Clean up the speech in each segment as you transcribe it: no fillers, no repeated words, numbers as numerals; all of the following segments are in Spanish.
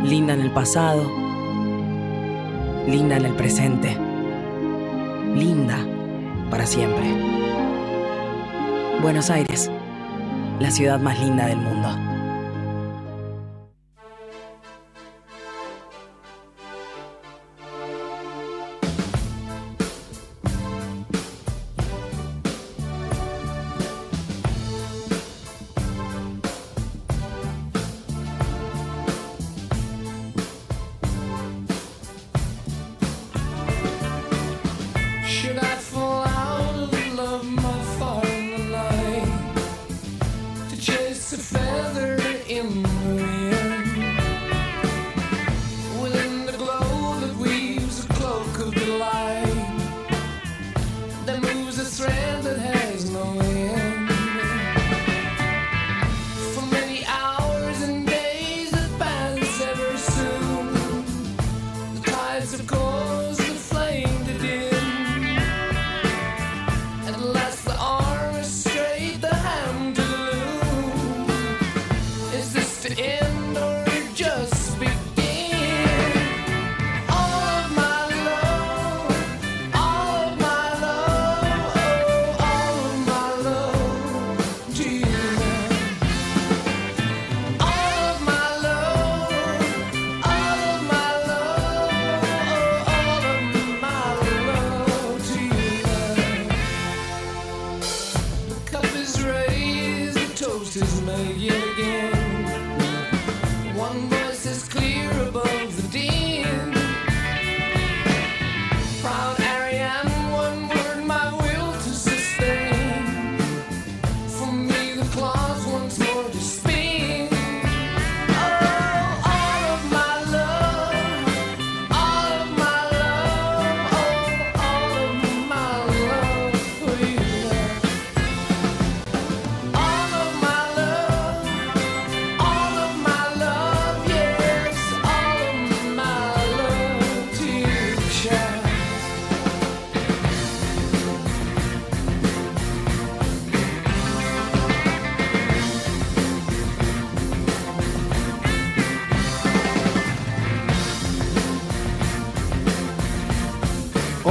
linda en el pasado, linda en el presente, linda para siempre. Buenos Aires, la ciudad más linda del mundo.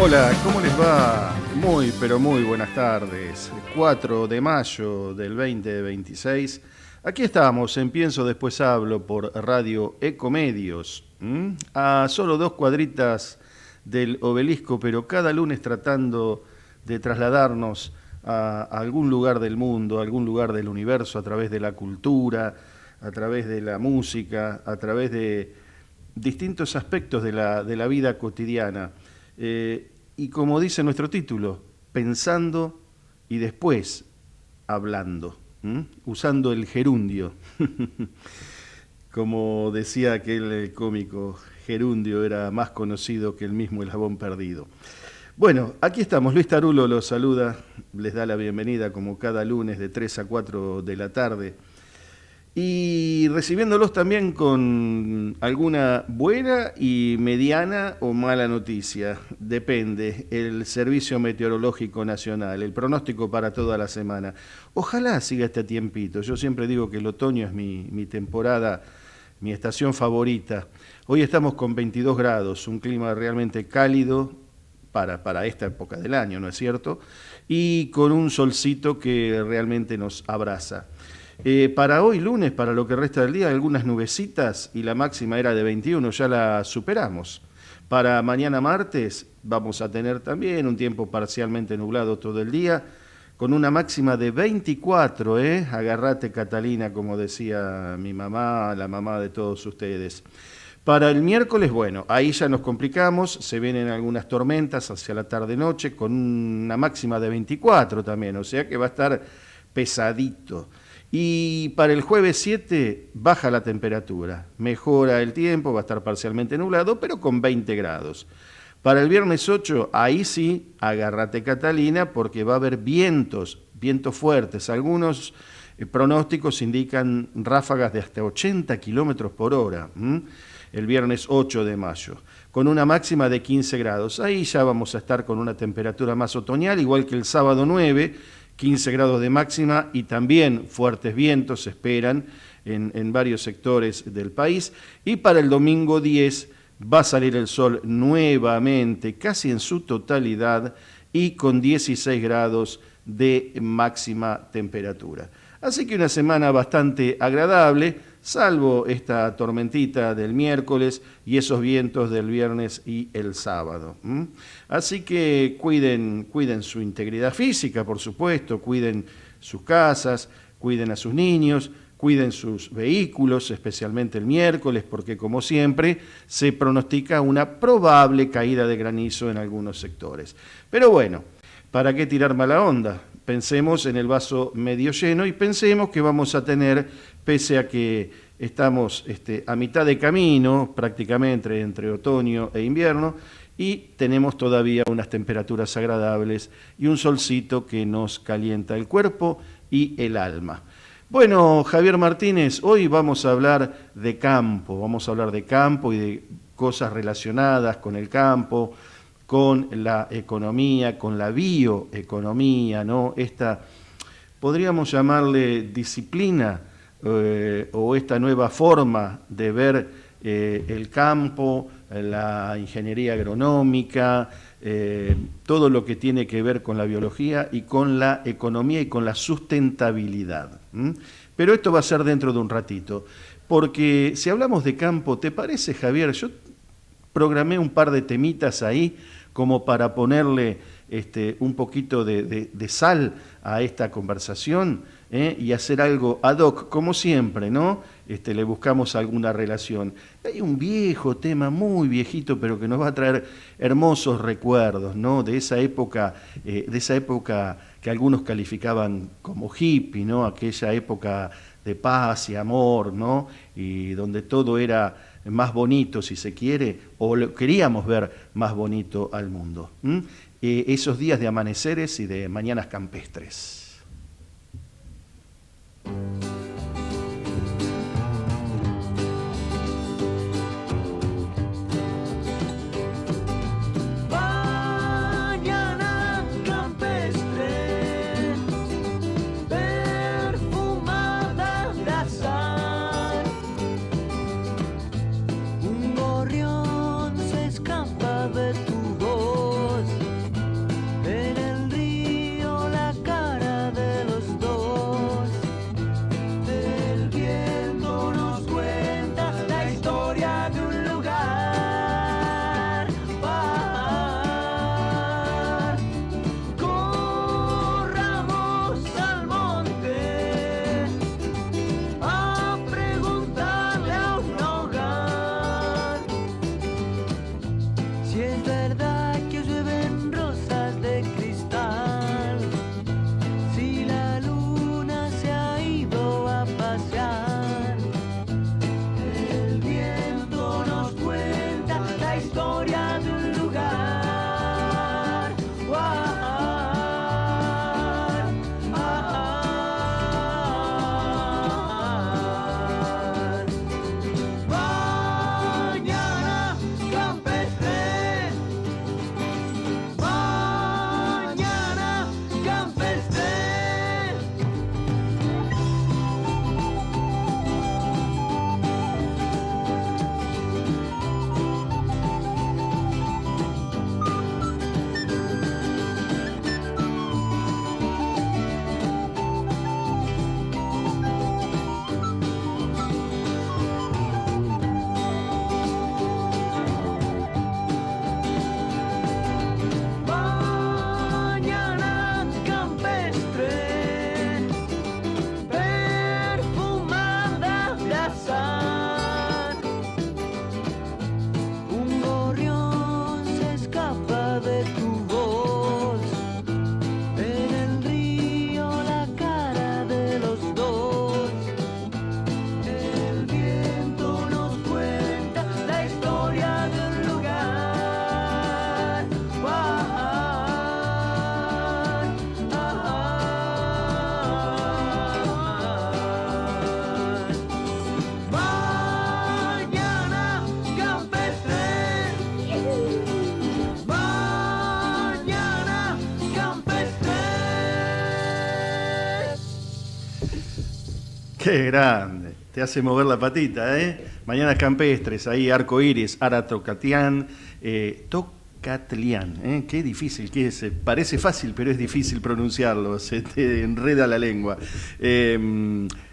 Hola, ¿cómo les va? Muy, pero muy buenas tardes. 4 de mayo del 2026. Aquí estamos en Pienso Después Hablo por Radio Ecomedios. A solo 2 cuadritas del obelisco, pero cada lunes tratando de trasladarnos a algún lugar del mundo, a algún lugar del universo, a través de la cultura, a través de la música, a través de distintos aspectos de la vida cotidiana. Y como dice nuestro título, pensando y después hablando, usando el gerundio. Como decía aquel cómico, gerundio era más conocido que el mismo eslabón perdido. Bueno, aquí estamos, Luis Tarulo los saluda, les da la bienvenida como cada lunes de 3 a 4 de la tarde. Y recibiéndolos también con alguna buena y mediana o mala noticia, depende, el Servicio Meteorológico Nacional, el pronóstico para toda la semana. Ojalá siga este tiempito, yo siempre digo que el otoño es mi temporada, mi estación favorita. Hoy estamos con 22 grados, un clima realmente cálido para esta época del año, ¿no es cierto? Y con un solcito que realmente nos abraza. Para hoy lunes, para lo que resta del día, algunas nubecitas y la máxima era de 21, ya la superamos. Para mañana martes vamos a tener también un tiempo parcialmente nublado todo el día, con una máxima de 24, Agarrate Catalina, como decía mi mamá, la mamá de todos ustedes. Para el miércoles, bueno, ahí ya nos complicamos, se vienen algunas tormentas hacia la tarde-noche, con una máxima de 24 también, o sea que va a estar pesadito. Y para el jueves 7 baja la temperatura, mejora el tiempo, va a estar parcialmente nublado, pero con 20 grados. Para el viernes 8, ahí sí, agárrate Catalina, porque va a haber vientos fuertes. Algunos pronósticos indican ráfagas de hasta 80 kilómetros por hora, el viernes 8 de mayo, con una máxima de 15 grados. Ahí ya vamos a estar con una temperatura más otoñal, igual que el sábado 9, 15 grados de máxima y también fuertes vientos se esperan en varios sectores del país. Y para el domingo 10 va a salir el sol nuevamente, casi en su totalidad, y con 16 grados de máxima temperatura. Así que una semana bastante agradable, salvo esta tormentita del miércoles y esos vientos del viernes y el sábado. Así que cuiden su integridad física, por supuesto, cuiden sus casas, cuiden a sus niños, cuiden sus vehículos, especialmente el miércoles, porque como siempre se pronostica una probable caída de granizo en algunos sectores. Pero bueno, ¿para qué tirar mala onda? Pensemos en el vaso medio lleno y pensemos que vamos a tener, pese a que estamos a mitad de camino prácticamente entre otoño e invierno, y tenemos todavía unas temperaturas agradables y un solcito que nos calienta el cuerpo y el alma. Bueno, Javier Martínez, hoy vamos a hablar de campo y de cosas relacionadas con el campo, con la economía, con la bioeconomía, ¿no? Esta, podríamos llamarle disciplina o esta nueva forma de ver el campo, la ingeniería agronómica, todo lo que tiene que ver con la biología y con la economía y con la sustentabilidad. Pero esto va a ser dentro de un ratito, porque si hablamos de campo, ¿te parece, Javier? Yo programé un par de temitas ahí como para ponerle un poquito de sal a esta conversación y hacer algo ad hoc, como siempre, ¿no? Le buscamos alguna relación. Hay un viejo tema, muy viejito, pero que nos va a traer hermosos recuerdos, ¿no? De esa época que algunos calificaban como hippie, ¿no? Aquella época de paz y amor, ¿no? Y donde todo era más bonito, si se quiere, o lo queríamos ver más bonito al mundo. Esos días de amaneceres y de mañanas campestres. Qué grande, Te hace mover la patita, ¿eh? Mañanas campestres, ahí Arco Iris, Ara Tocatlián, Tocatlián, ¿eh? Qué difícil que es. Parece fácil, pero es difícil pronunciarlo, se te enreda la lengua.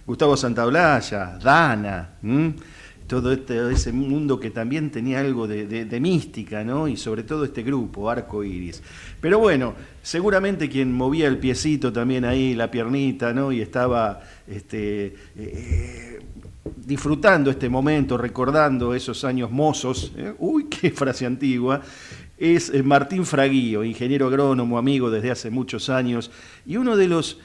Gustavo Santaolalla, Dana, todo ese mundo que también tenía algo de mística, ¿no? Y sobre todo este grupo, Arco Iris. Pero bueno, seguramente quien movía el piecito también ahí, la piernita, ¿no? Y estaba disfrutando este momento, recordando esos años mozos, uy, qué frase antigua, es Martín Fraguío, ingeniero agrónomo, amigo desde hace muchos años, y uno de los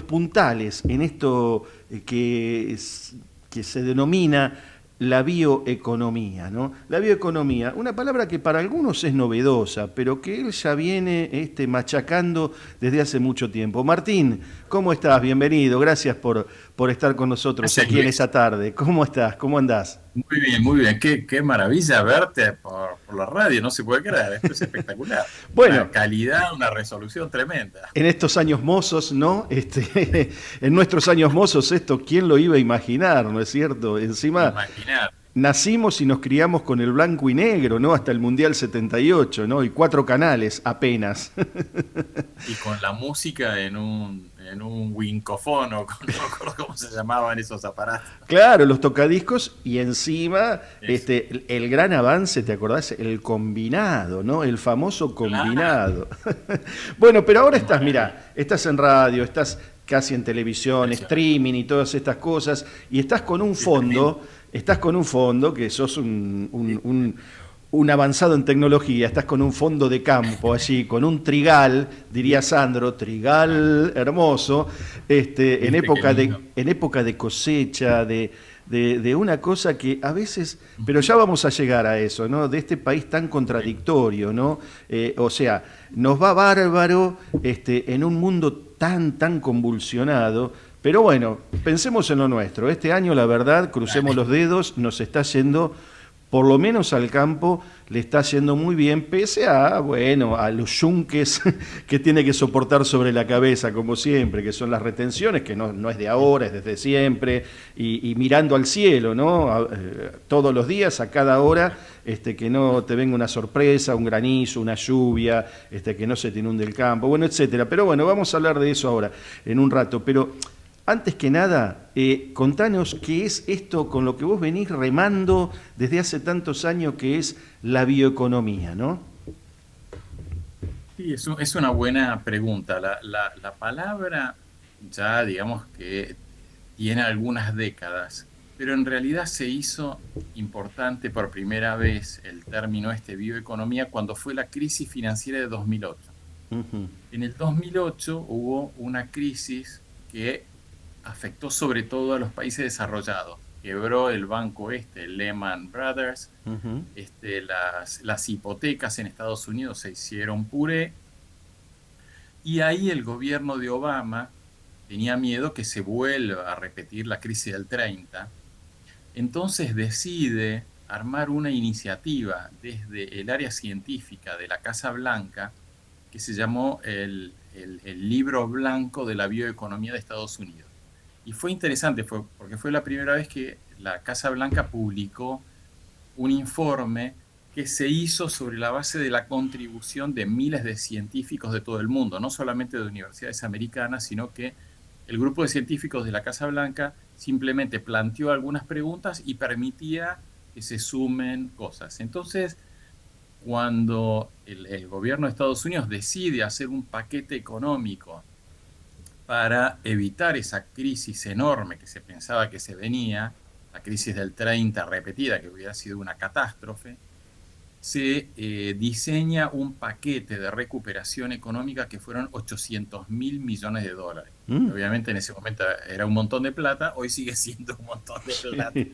puntales en esto que se denomina la bioeconomía, ¿no? La bioeconomía, una palabra que para algunos es novedosa, pero que él ya viene machacando desde hace mucho tiempo. Martín, ¿cómo estás? Bienvenido, gracias por estar con nosotros Gracias, aquí en Luis. esta tarde. ¿Cómo estás? ¿Cómo andás? Muy bien, muy bien. Qué maravilla verte por la radio, no se puede creer. Esto es espectacular. Bueno, Una calidad, una resolución tremenda. en estos años mozos, ¿no? En nuestros años mozos esto, ¿quién lo iba a imaginar, no es cierto? Encima Imaginar. nacimos y nos criamos con el blanco y negro, ¿no? Hasta el Mundial 78, ¿no? Y 4 canales apenas. Y con la música en un wincofón, no me acuerdo cómo se llamaban esos aparatos. Claro, los tocadiscos y encima Eso. el gran avance, ¿te acordás? El combinado, ¿no? El famoso Claro, combinado. Bueno, pero ahora qué estás, maravilla. mira, estás en radio, estás casi en televisión, Impresionante. streaming y todas estas cosas, y Sí, tremendo. estás con un fondo, que sos un avanzado en tecnología, estás con un fondo de campo allí, con un trigal, diría Sandro, trigal hermoso, ¿Viste qué lindo? en época de cosecha, de una cosa que a veces, pero ya vamos a llegar a eso, ¿no? De este país tan Sí. contradictorio, ¿no? O sea, nos va bárbaro en un mundo tan convulsionado, pero bueno, pensemos en lo nuestro. Este año, la verdad, crucemos Dale. los dedos, nos está yendo por lo menos al campo le está yendo muy bien, pese a, bueno, a los yunques que tiene que soportar sobre la cabeza, como siempre, que son las retenciones, que no es de ahora, es desde siempre, y mirando al cielo, ¿no? Todos los días, a cada hora, que no te venga una sorpresa, un granizo, una lluvia, que no se te inunde el campo, bueno, etcétera. Pero bueno, vamos a hablar de eso ahora, en un rato. Pero antes que nada, contanos qué es esto con lo que vos venís remando desde hace tantos años, que es la bioeconomía, ¿no? Sí, es una buena pregunta. La palabra ya digamos que tiene algunas décadas, pero en realidad se hizo importante por primera vez el término bioeconomía cuando fue la crisis financiera de 2008. Ujú, En el 2008 hubo una crisis que afectó sobre todo a los países desarrollados. Quebró el banco el Lehman Brothers. ujú. Las hipotecas en Estados Unidos se hicieron puré, y ahí el gobierno de Obama tenía miedo que se vuelva a repetir la crisis del 30. Entonces decide armar una iniciativa desde el área científica de la Casa Blanca que se llamó el Libro Blanco de la Bioeconomía de Estados Unidos. Y fue interesante, porque fue la primera vez que la Casa Blanca publicó un informe que se hizo sobre la base de la contribución de miles de científicos de todo el mundo, no solamente de universidades americanas, sino que el grupo de científicos de la Casa Blanca simplemente planteó algunas preguntas y permitía que se sumen cosas. Entonces, cuando el gobierno de Estados Unidos decide hacer un paquete económico para evitar esa crisis enorme que se pensaba que se venía, la crisis del 30 repetida, que hubiera sido una catástrofe, se diseña un paquete de recuperación económica que fueron 800.000 millones de dólares. Mm, Obviamente en ese momento era un montón de plata, hoy sigue siendo un montón de plata, sí.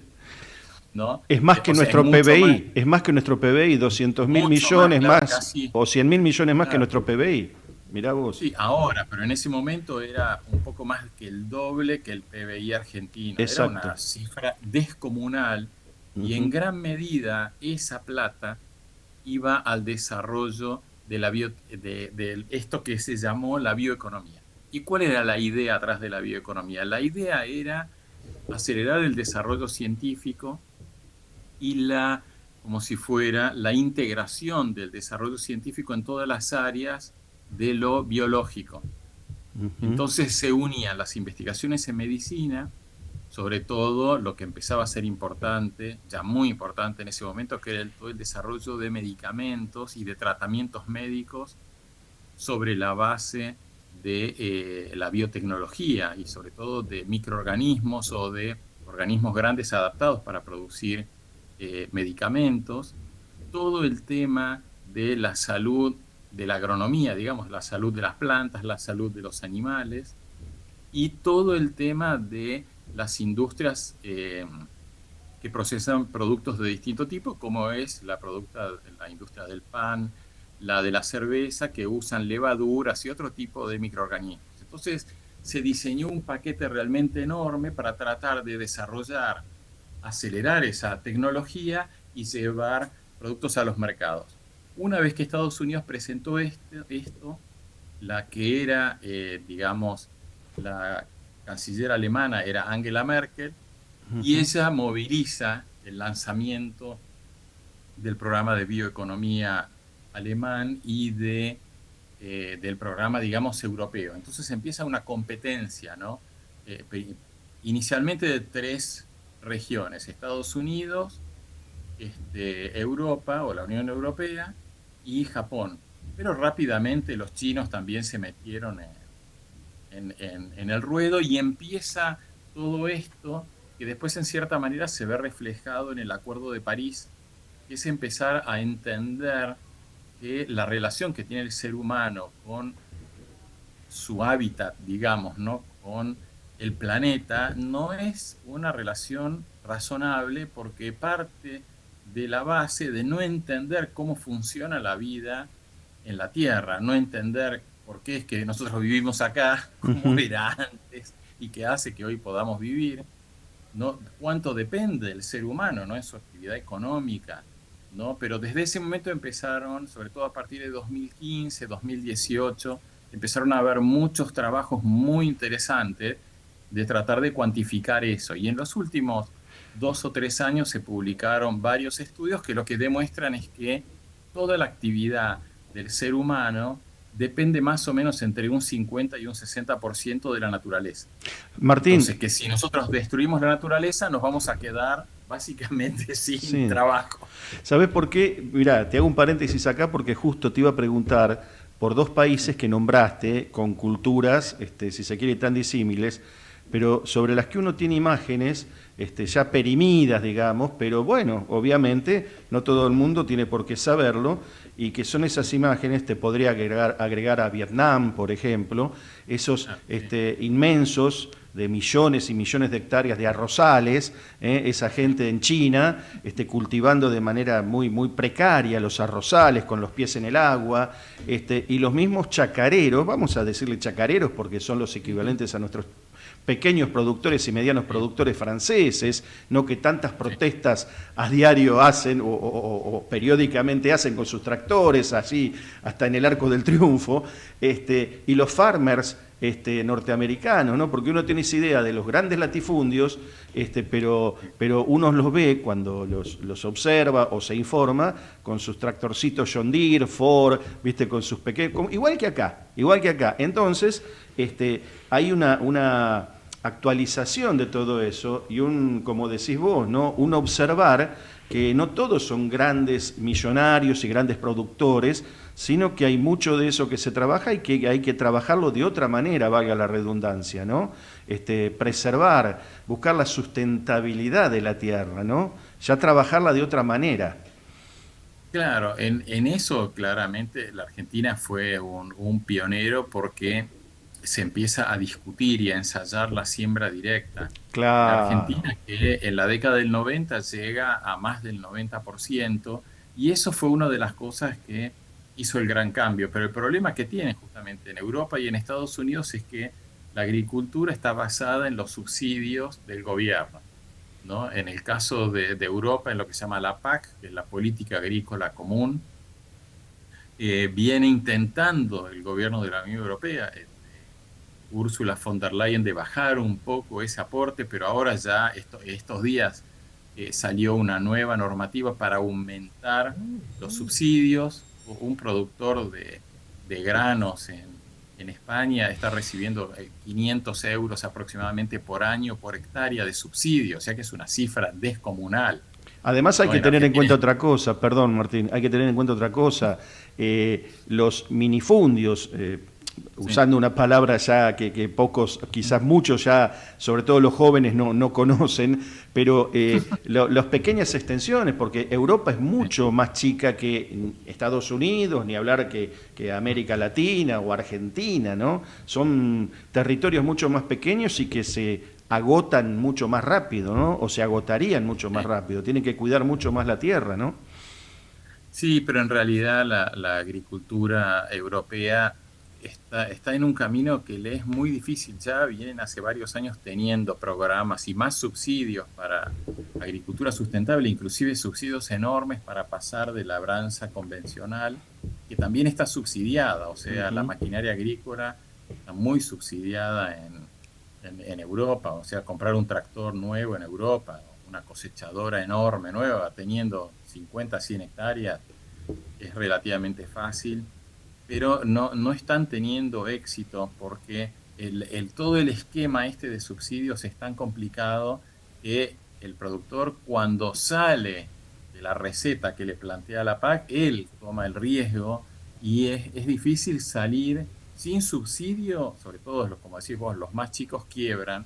¿no? Es más que O sea, es nuestro mucho más, PBI, es más que nuestro PBI, 200 mil mucho más, millones claro, más, casi, o 100 mil millones más que claro. nuestro PBI. Mirá vos. Sí, ahora, pero en ese momento era un poco más que el doble que el PBI argentino. Era Exacto. una cifra descomunal, y en Ujú. gran medida esa plata iba al desarrollo de esto que se llamó la bioeconomía. ¿Y cuál era la idea atrás de la bioeconomía? La idea era acelerar el desarrollo científico y como si fuera la integración del desarrollo científico en todas las áreas de lo biológico. Ujú. Entonces se unían las investigaciones en medicina, sobre todo lo que empezaba a ser importante, ya muy importante en ese momento, que era todo el desarrollo de medicamentos y de tratamientos médicos sobre la base de la biotecnología y sobre todo de microorganismos o de organismos grandes adaptados para producir medicamentos. Todo el tema de la salud, de la agronomía, digamos, la salud de las plantas, la salud de los animales y todo el tema de las industrias que procesan productos de distinto tipo, como es la industria del pan, la de la cerveza, que usan levaduras y otro tipo de microorganismos. Entonces, se diseñó un paquete realmente enorme para tratar de desarrollar, acelerar esa tecnología y llevar productos a los mercados. Una vez que Estados Unidos presentó esto, la que era, digamos, la canciller alemana era Angela Merkel, y Ujú. ella moviliza el lanzamiento del programa de bioeconomía alemán y del programa, digamos, europeo. Entonces empieza una competencia, ¿no? Inicialmente de tres regiones: Estados Unidos, Europa o la Unión Europea y Japón. Pero rápidamente los chinos también se metieron en el ruedo y empieza todo esto que después en cierta manera se ve reflejado en el Acuerdo de París, que es empezar a entender que la relación que tiene el ser humano con su hábitat, digamos, ¿no? Con el planeta, no es una relación razonable porque parte de la base de no entender cómo funciona la vida en la Tierra, no entender por qué es que nosotros vivimos acá, cómo Ujú. era antes y qué hace que hoy podamos vivir, ¿no? Cuánto depende del ser humano, ¿no? En su actividad económica, ¿no? Pero desde ese momento empezaron, sobre todo a partir de 2015, 2018, empezaron a haber muchos trabajos muy interesantes de tratar de cuantificar eso. Y en los últimos 2 o 3 años se publicaron varios estudios que lo que demuestran es que toda la actividad del ser humano depende más o menos entre un 50 y un 60% de la naturaleza. Martín, Entonces, que si nosotros destruimos la naturaleza, nos vamos a quedar básicamente sin sí. trabajo. ¿Sabés por qué? Mirá, te hago un paréntesis acá porque justo te iba a preguntar por dos países que nombraste con culturas, si se quiere, tan disímiles, pero sobre las que uno tiene imágenes ya perimidas, digamos, pero bueno, obviamente no todo el mundo tiene por qué saberlo, y que son esas imágenes, te podría agregar a Vietnam, por ejemplo, esos Ah, sí. inmensos de millones y millones de hectáreas de arrozales, esa gente en China cultivando de manera muy, muy precaria los arrozales con los pies en el agua, y los mismos chacareros, vamos a decirle chacareros porque son los Ujú. equivalentes a nuestros pequeños productores y medianos Sí, productores franceses, no que tantas sí. protestas a diario hacen o periódicamente hacen con sus tractores, así hasta en el Arco del Triunfo, y los farmers norteamericanos, ¿no? Porque uno tiene esa idea de los grandes latifundios, pero uno los ve cuando los observa o se informa con sus tractorcitos John Deere, Ford, ¿viste? Con sus pequeños, igual que acá, igual que acá. Entonces, hay una actualización de todo eso y como decís vos, ¿no? Un observar que no todos son grandes millonarios y grandes productores, sino que hay mucho de eso que se trabaja y que hay que trabajarlo de otra manera, valga la redundancia, ¿no? Preservar, buscar la sustentabilidad de la tierra, ¿no? Ya trabajarla de otra manera. Claro, en eso claramente la Argentina fue un pionero porque se empieza a discutir y a ensayar la siembra directa. En Claro. Argentina, que en la década del 90 llega a más del 90%, y eso fue una de las cosas que hizo el gran cambio. Pero el problema que tiene justamente en Europa y en Estados Unidos es que la agricultura está basada en los subsidios del gobierno, ¿no? En el caso de Europa, en lo que se llama la PAC, que es la Política Agrícola Común, viene intentando el gobierno de la Unión Europea Ursula von der Leyen de bajar un poco ese aporte, pero ahora ya estos días salió una nueva normativa para aumentar los subsidios. Un productor de granos en España está recibiendo 500 euros aproximadamente por año por hectárea de subsidio, o sea que es una cifra descomunal. Además hay ¿No? que En tener en cuenta Argentina. otra cosa, perdón Martín, hay que tener en cuenta otra cosa. Los minifundios, Sí, usando una palabra ya que pocos, quizás muchos ya, sobre todo los jóvenes, no conocen, pero las pequeñas extensiones, porque Europa es sí, mucho más chica que Estados Unidos, ni hablar que América Latina o Argentina, ¿no? Son territorios mucho más pequeños y que se agotan mucho más rápido, ¿no? O se agotarían mucho más sí. rápido. Tienen que cuidar mucho más la tierra, ¿no? Sí, pero en realidad la agricultura europea está en un camino que le es muy difícil. Ya vienen hace varios años teniendo programas y más subsidios para agricultura sustentable, inclusive subsidios enormes para pasar de labranza convencional, que también está subsidiada. O sea, la Ujú. maquinaria agrícola está muy subsidiada en Europa. O sea, comprar un tractor nuevo en Europa, una cosechadora enorme, nueva, teniendo 50, 100 hectáreas, es relativamente fácil, pero no están teniendo éxito porque todo el esquema este de subsidios es tan complicado que el productor, cuando sale de la receta que le plantea la PAC, él toma el riesgo y es difícil salir sin subsidio. Sobre todo, como decís vos, los más chicos quiebran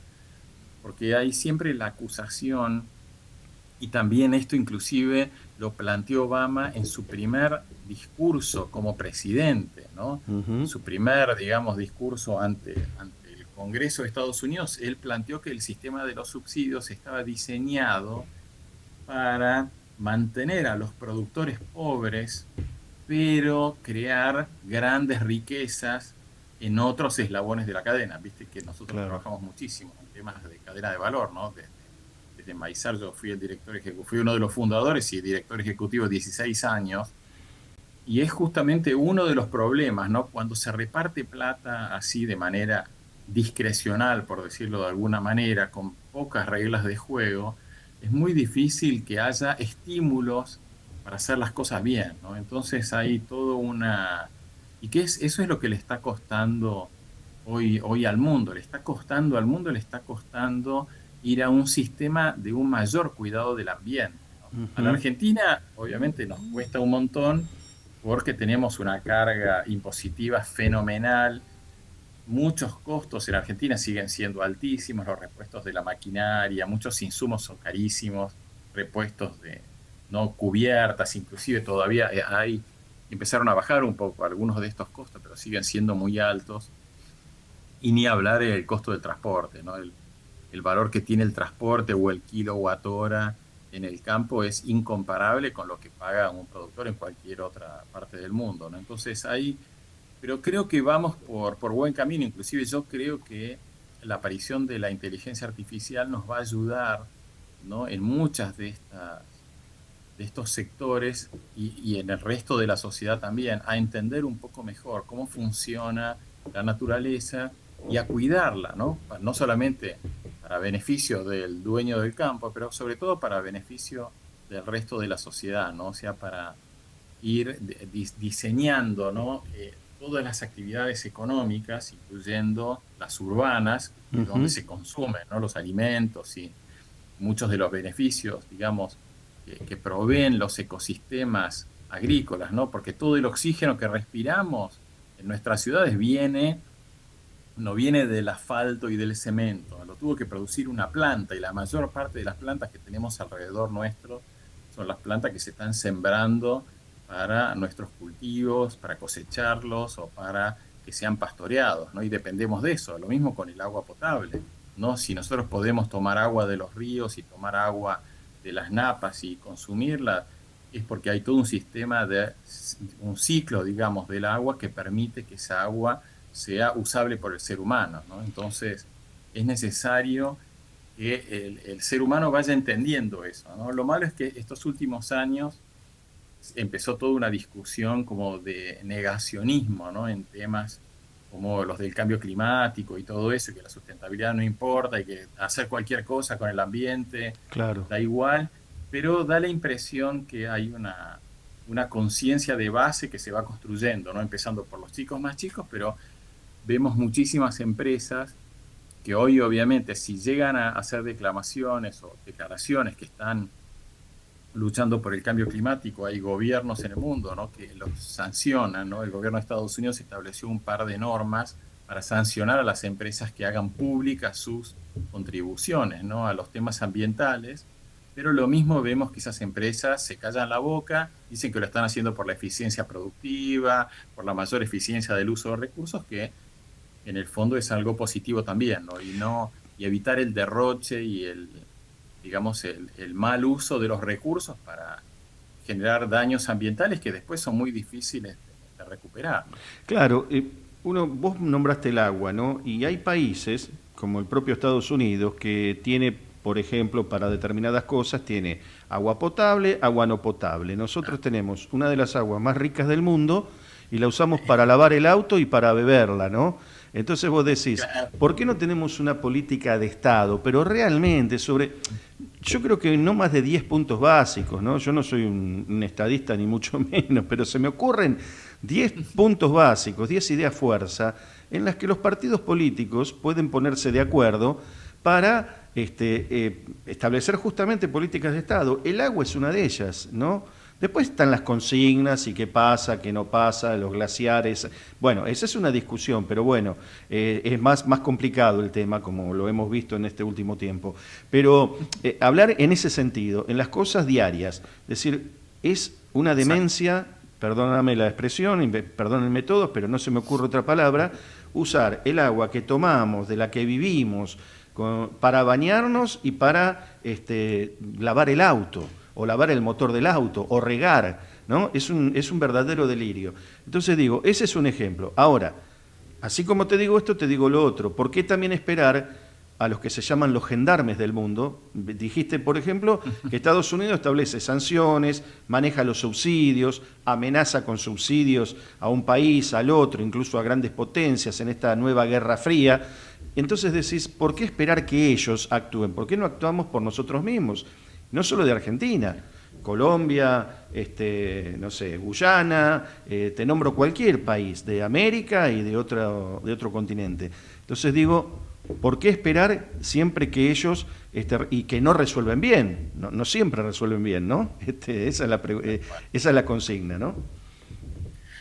porque hay siempre la acusación. Y también esto inclusive lo planteó Obama en su primer discurso como presidente, ¿no? En Ujú. su primer, digamos, discurso ante el Congreso de Estados Unidos, él planteó que el sistema de los subsidios estaba diseñado para mantener a los productores pobres, pero crear grandes riquezas en otros eslabones de la cadena. Viste que nosotros Claro. trabajamos muchísimo en temas de cadena de valor, ¿no? Desde Maizar yo fui el director ejecutivo, fui uno de los fundadores y director ejecutivo 16 años, y es justamente uno de los problemas, ¿no? Cuando se reparte plata así de manera discrecional, por decirlo de alguna manera, con pocas reglas de juego, es muy difícil que haya estímulos para hacer las cosas bien, ¿no? Entonces hay todo una... Y eso es lo que le está costando hoy al mundo. Le está costando ir a un sistema de un mayor cuidado del ambiente, ¿no? A la Ujú. Argentina, obviamente, nos cuesta un montón porque tenemos una carga impositiva fenomenal. Muchos costos en Argentina siguen siendo altísimos, los repuestos de la maquinaria, muchos insumos son carísimos, repuestos de no cubiertas, inclusive todavía empezaron a bajar un poco algunos de estos costos, pero siguen siendo muy altos. Y ni hablar el costo del transporte, ¿no? El valor que tiene el transporte o el kilowatt hora en el campo es incomparable con lo que paga un productor en cualquier otra parte del mundo, ¿no? Entonces ahí, pero creo que vamos por buen camino. Inclusive yo creo que la aparición de la inteligencia artificial nos va a ayudar, ¿no? En muchas de estos sectores y en el resto de la sociedad también, a entender un poco mejor cómo funciona la naturaleza y a cuidarla, ¿no? No solamente para beneficio del dueño del campo, pero sobre todo para beneficio del resto de la sociedad, ¿no? O sea, para ir diseñando, ¿no? Todas las actividades económicas, incluyendo las urbanas, que es donde Ujú. se consumen, ¿no? Los alimentos y muchos de los beneficios, digamos, que proveen los ecosistemas agrícolas, ¿no? Porque todo el oxígeno que respiramos en nuestras ciudades no viene del asfalto y del cemento, lo tuvo que producir una planta, y la mayor parte de las plantas que tenemos alrededor nuestro son las plantas que se están sembrando para nuestros cultivos, para cosecharlos o para que sean pastoreados, ¿no? Y dependemos de eso. Lo mismo con el agua potable, ¿no? Si nosotros podemos tomar agua de los ríos y tomar agua de las napas y consumirla, es porque hay todo un sistema un ciclo, digamos, del agua que permite que esa agua sea usable por el ser humano, ¿no? Entonces, es necesario que el ser humano vaya entendiendo eso, ¿no? Lo malo es que estos últimos años empezó toda una discusión como de negacionismo, ¿no? En temas como los del cambio climático y todo eso, y que la sustentabilidad no importa y que hacer cualquier cosa con el ambiente Claro. da igual, pero da la impresión que hay una conciencia de base que se va construyendo, ¿no? Empezando por los chicos más chicos, pero vemos muchísimas empresas que hoy obviamente si llegan a hacer declamaciones o declaraciones que están luchando por el cambio climático, hay gobiernos en el mundo, ¿no?, que los sancionan, ¿no? El gobierno de Estados Unidos estableció un par de normas para sancionar a las empresas que hagan públicas sus contribuciones, ¿no?, a los temas ambientales, pero lo mismo vemos que esas empresas se callan la boca, dicen que lo están haciendo por la eficiencia productiva, por la mayor eficiencia del uso de recursos, que en el fondo es algo positivo también, ¿no? Y evitar el derroche y digamos, el mal uso de los recursos para generar daños ambientales que después son muy difíciles de recuperar, ¿no? Claro, vos nombraste el agua, ¿no? Y hay países, como el propio Estados Unidos, que tiene, por ejemplo, para determinadas cosas, tiene agua potable, agua no potable. Nosotros tenemos una de las aguas más ricas del mundo y la usamos para lavar el auto y para beberla, ¿no? Entonces vos decís, ¿por qué no tenemos una política de Estado? Pero realmente yo creo que no más de 10 puntos básicos, ¿no? Yo no soy un estadista ni mucho menos, pero se me ocurren 10 puntos básicos, 10 ideas fuerza, en las que los partidos políticos pueden ponerse de acuerdo para establecer justamente políticas de Estado. El agua es una de ellas, ¿no? Después están las consignas y qué pasa, qué no pasa, los glaciares. Bueno, esa es una discusión, pero bueno, es más complicado el tema, como lo hemos visto en este último tiempo. Pero hablar en ese sentido, en las cosas diarias, es decir, es una demencia, perdóname la expresión, perdónenme todos, pero no se me ocurre otra palabra, usar el agua que tomamos, de la que vivimos, para bañarnos y para lavar el auto, o lavar el motor del auto, o regar, ¿no? Es un verdadero delirio. Entonces digo, ese es un ejemplo. Ahora, así como te digo esto, te digo lo otro. ¿Por qué también esperar a los que se llaman los gendarmes del mundo? Dijiste, por ejemplo, que Estados Unidos establece sanciones, maneja los subsidios, amenaza con subsidios a un país, al otro, incluso a grandes potencias en esta nueva Guerra Fría. Entonces decís, ¿por qué esperar que ellos actúen? ¿Por qué no actuamos por nosotros mismos? No solo de Argentina, Colombia, no sé, Guyana, te nombro cualquier país de América y de otro continente. Entonces digo, ¿por qué esperar siempre que ellos, y que no resuelven bien? No siempre resuelven bien, ¿no? Esa es la consigna, ¿no?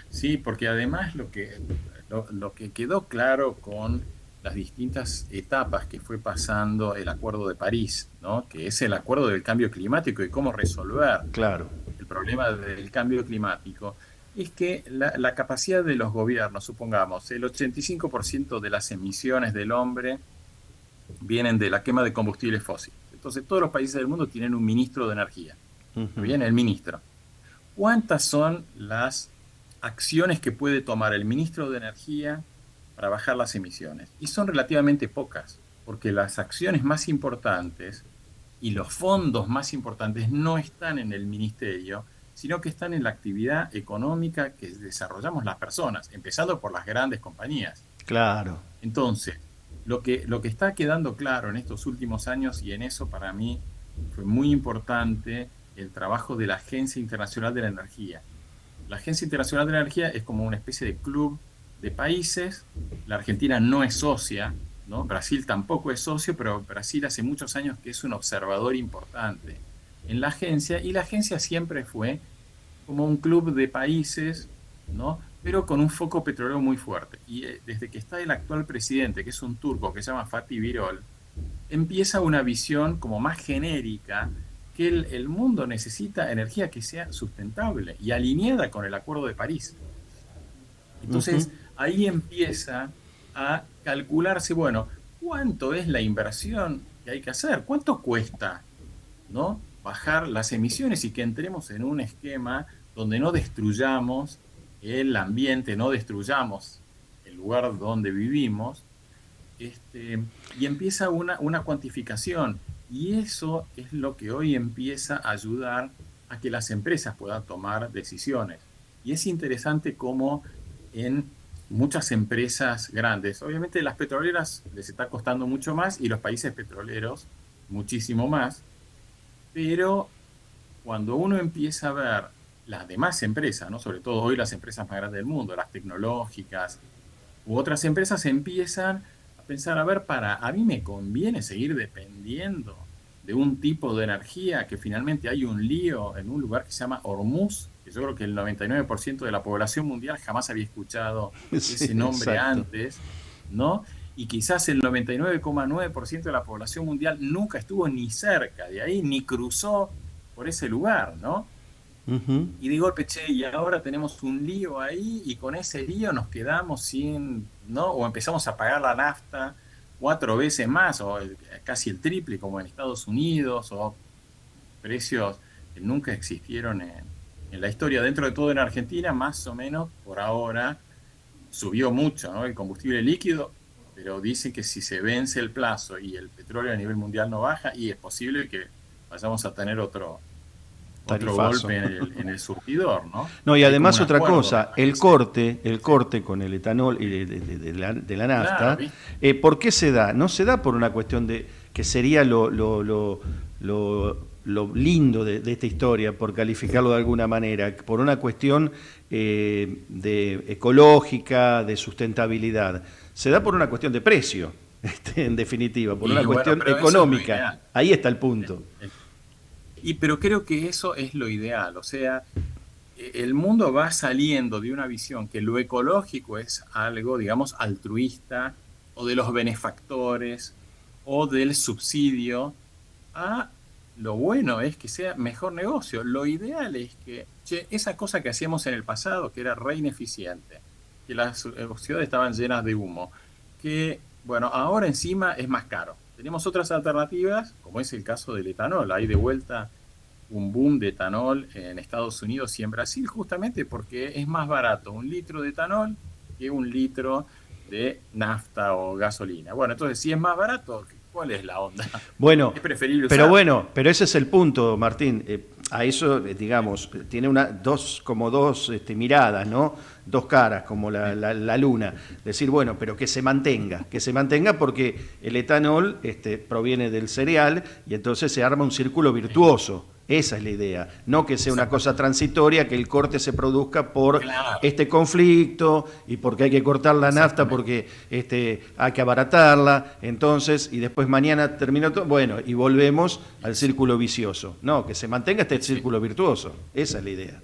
Sí, porque además lo que quedó claro con las distintas etapas que fue pasando el Acuerdo de París, ¿no?, que es el acuerdo del cambio climático y cómo resolver Claro. el problema del cambio climático, es que la capacidad de los gobiernos, supongamos, el 85% de las emisiones del hombre vienen de la quema de combustibles fósiles. Entonces todos los países del mundo tienen un ministro de energía. Bien, el ministro. ¿Cuántas son las acciones que puede tomar el ministro de energía para bajar las emisiones? Y son relativamente pocas, porque las acciones más importantes y los fondos más importantes no están en el ministerio, sino que están en la actividad económica que desarrollamos las personas, empezando por las grandes compañías. Claro. Entonces, lo que está quedando claro en estos últimos años, y en eso para mí fue muy importante el trabajo de la Agencia Internacional de la Energía. La Agencia Internacional de la Energía es como una especie de club de países. La Argentina no es socia, ¿no? Brasil tampoco es socio, pero Brasil hace muchos años que es un observador importante en la agencia, y la agencia siempre fue como un club de países, ¿no?, pero con un foco petrolero muy fuerte. Y desde que está el actual presidente, que es un turco que se llama Fatih Birol, empieza una visión como más genérica que el mundo necesita energía que sea sustentable y alineada con el Acuerdo de París. Entonces, ahí empieza a calcularse, bueno, ¿cuánto es la inversión que hay que hacer? ¿Cuánto cuesta, ¿no?, bajar las emisiones y que entremos en un esquema donde no destruyamos el ambiente, no destruyamos el lugar donde vivimos? Y empieza una cuantificación, y eso es lo que hoy empieza a ayudar a que las empresas puedan tomar decisiones. Y es interesante cómo en muchas empresas grandes. Obviamente las petroleras les está costando mucho más y los países petroleros muchísimo más, pero cuando uno empieza a ver las demás empresas, ¿no? Sobre todo hoy las empresas más grandes del mundo, las tecnológicas u otras empresas, empiezan a pensar, a ver, a mí me conviene seguir dependiendo de un tipo de energía que finalmente hay un lío en un lugar que se llama Hormuz, que yo creo que el 99% de la población mundial jamás había escuchado Sí, ese nombre exacto. antes, ¿no? Y quizás el 99,9% de la población mundial nunca estuvo ni cerca de ahí, ni cruzó por ese lugar, ¿no? Ujú. Y de golpe, che, y ahora tenemos un lío ahí y con ese lío nos quedamos sin, ¿no? O empezamos a pagar la nafta 4 veces más o casi el triple como en Estados Unidos o precios que nunca existieron en la historia. Dentro de todo en Argentina, más o menos por ahora subió mucho, ¿no? El combustible líquido, pero dicen que si se vence el plazo y el petróleo a nivel mundial no baja, y es posible que vayamos a tener otro Tarifazo. golpe en el surtidor, ¿no? No, y Hay como además un otra acuerdo, me cosa, el parece. corte, el Sí, corte con el etanol y de la claro, nafta, ¿viste? ¿por qué se da? No se da por una cuestión de que sería lo lindo de esta historia, por calificarlo de alguna manera, por una cuestión de ecológica, de sustentabilidad. Se da por una cuestión de precio, en definitiva, por una Y bueno, cuestión pero eso es lo económica. ideal. Ahí está el punto. Pero creo que eso es lo ideal, o sea, el mundo va saliendo de una visión que lo ecológico es algo, digamos, altruista o de los benefactores o del subsidio, a lo bueno es que sea mejor negocio. Lo ideal es que, che, esa cosa que hacíamos en el pasado, que era re ineficiente, que las ciudades estaban llenas de humo, que, bueno, ahora encima es más caro. Tenemos otras alternativas, como es el caso del etanol. Hay de vuelta un boom de etanol en Estados Unidos y en Brasil, justamente porque es más barato un litro de etanol que un litro de nafta o gasolina. Bueno, entonces, si es más barato, ¿cuál es la onda? Bueno, Es preferible usarlo. pero ese es el punto, Martín. A eso, digamos, tiene como dos miradas, ¿no? Dos caras, como Sí, la luna. Decir, bueno, pero que se mantenga porque el etanol proviene del cereal y entonces se arma un círculo sí, virtuoso. Esa es la idea, no que sea una cosa exactamente. transitoria, que el corte se produzca por Claro, este conflicto y porque hay que cortar la nafta exactamente. porque hay que abaratarla, entonces, y después mañana terminó todo, bueno, y volvemos al Sí, círculo vicioso. No, que se mantenga este sí, círculo virtuoso, esa es la idea.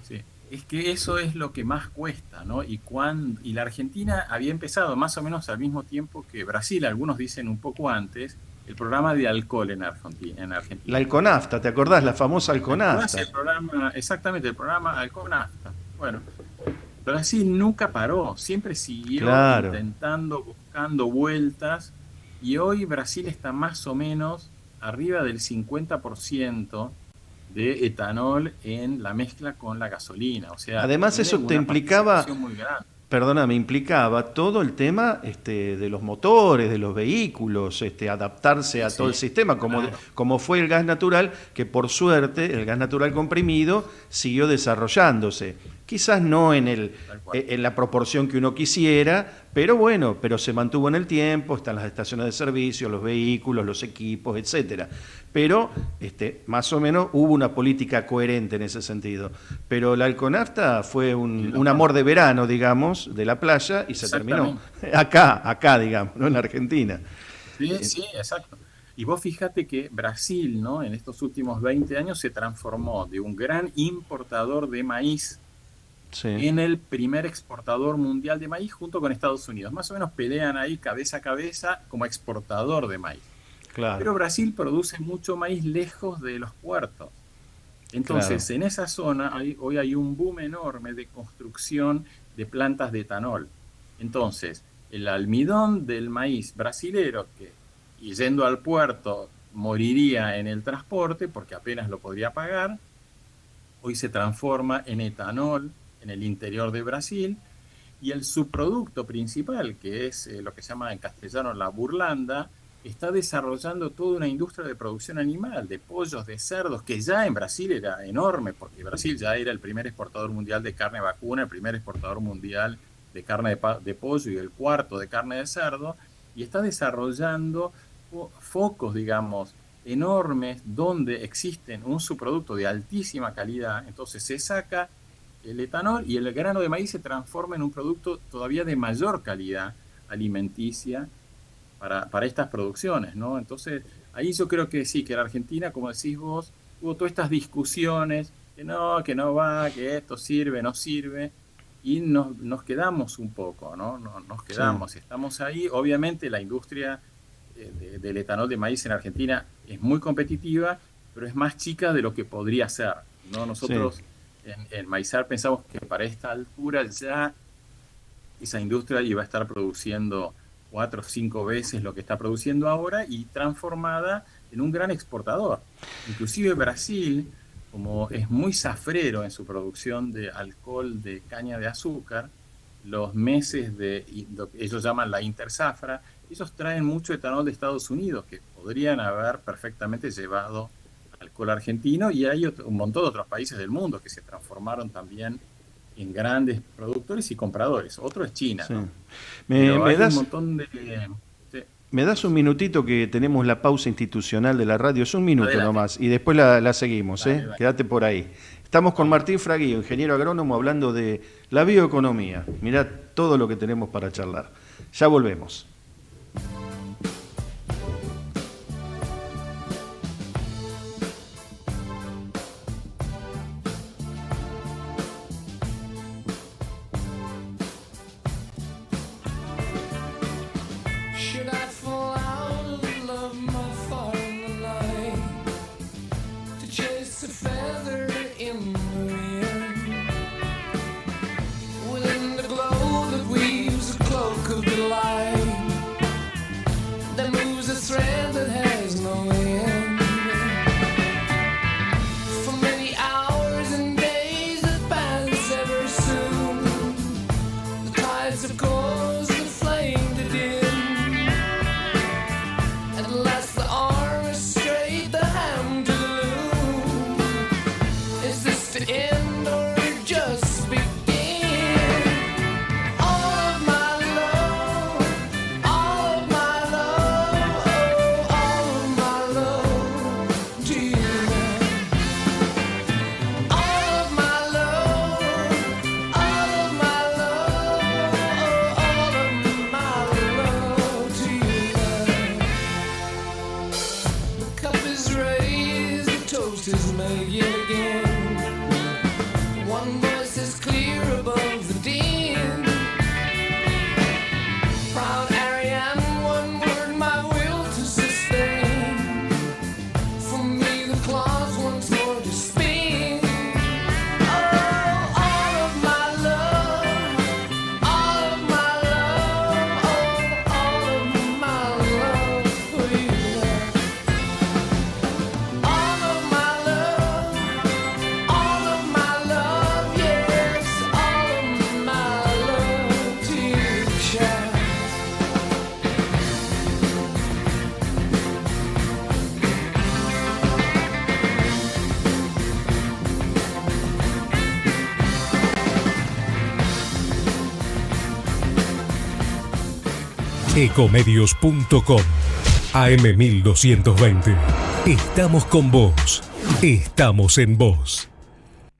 sí. Es que eso es lo que más cuesta, ¿no? Y la Argentina había empezado más o menos al mismo tiempo que Brasil, algunos dicen un poco antes, el programa de alcohol en La Argentina. Alconafta, ¿te acordás? La famosa ¿Te acordás Alconafta. el programa, exactamente, el programa Alconafta? Bueno, Brasil nunca paró, siempre siguió Claro. intentando, buscando vueltas, y hoy Brasil está más o menos arriba del 50% de etanol en la mezcla con la gasolina, o sea, Además tiene eso te una implicaba, participación muy grande. perdóname, implicaba todo el tema de los motores, de los vehículos, adaptarse Sí, a todo el sí, sistema, claro, como fue el gas natural, que por suerte el gas natural comprimido siguió desarrollándose. Quizás no tal cual. en la proporción que uno quisiera, pero bueno, pero se mantuvo en el tiempo, están las estaciones de servicio, los vehículos, los equipos, etcétera. Pero más o menos hubo una política coherente en ese sentido. Pero la Alconafta fue Y un amor de verano, digamos, de la playa y se terminó exactamente. acá, digamos, no en Argentina. Sí, sí, exacto. Y vos fíjate que Brasil, ¿no? En estos últimos 20 años se transformó de un gran importador de maíz Sí, en el primer exportador mundial de maíz junto con Estados Unidos. Más o menos pelean ahí cabeza a cabeza como exportador de maíz. claro, Pero Brasil produce mucho maíz lejos de los puertos. claro. Entonces, en esa zona hoy hay un boom enorme de construcción de plantas de etanol. Entonces, el almidón del maíz brasilero, que y yendo al puerto moriría en el transporte porque apenas lo podría pagar, hoy se transforma en etanol en el interior de Brasil y el subproducto principal, que es lo que se llama en castellano la burlanda, está desarrollando toda una industria de producción animal, de pollos, de cerdos, que ya en Brasil era enorme, porque Brasil ya era el primer exportador mundial de carne vacuna, el primer exportador mundial de carne de pollo y el cuarto de carne de cerdo, y está desarrollando focos, digamos, enormes donde existen un subproducto de altísima calidad. Entonces se saca el etanol y el grano de maíz se transforma en un producto todavía de mayor calidad alimenticia para estas producciones, ¿no? Entonces ahí yo creo que sí, que la Argentina, como decís vos, hubo todas estas discusiones, que no va, que esto sirve, no sirve, y nos quedamos un poco, ¿no? Nos quedamos, estamos ahí. Obviamente la industria del etanol de maíz en Argentina es muy competitiva, pero es más chica de lo que podría ser, ¿no? Nosotros en Maizar pensamos que para esta altura ya esa industria iba a estar produciendo 4 o 5 veces lo que está produciendo ahora y transformada en un gran exportador. Inclusive Brasil, como es muy zafrero en su producción de alcohol de caña de azúcar, los meses de lo que ellos llaman la interzafra, ellos traen mucho etanol de Estados Unidos que podrían haber perfectamente llevado alcohol argentino, y hay un montón de otros países del mundo que se transformaron también en grandes productores y compradores. Otro es China, Sí. ¿no? Me Hay das, un montón de... Sí. me das un minutito que tenemos la pausa institucional de la radio, es un minuto Adelante. nomás, y después la seguimos, Dale, dale. Quédate por ahí. Estamos con Martín Fraguío, ingeniero agrónomo, hablando de la bioeconomía. Mirá todo lo que tenemos para charlar. Ya volvemos. Should I fall out of love more far in the night to chase a feather in the wind? Within the glow that weaves a cloak of delight, that moves a thread that has no end. For many hours and days that pass ever soon, the tides of course the flame to dim. At last the arm is straight, the hand to the loom. Is this the end or just begin? All of my love, all of my love, oh, all of my love to you. All of my love, all of my love, oh, all of my love to you. The cup is raised, the toast is made yet again. One voice is clear above the din. Proud Ariane, one word, my will to sustain. For me the claws once more to spin. Oh, all of my love, all of my love, oh, all of my love for you. All of my love, yes, all of my love to you, child. Ecomedios.com AM1220. Estamos con vos. Estamos en vos.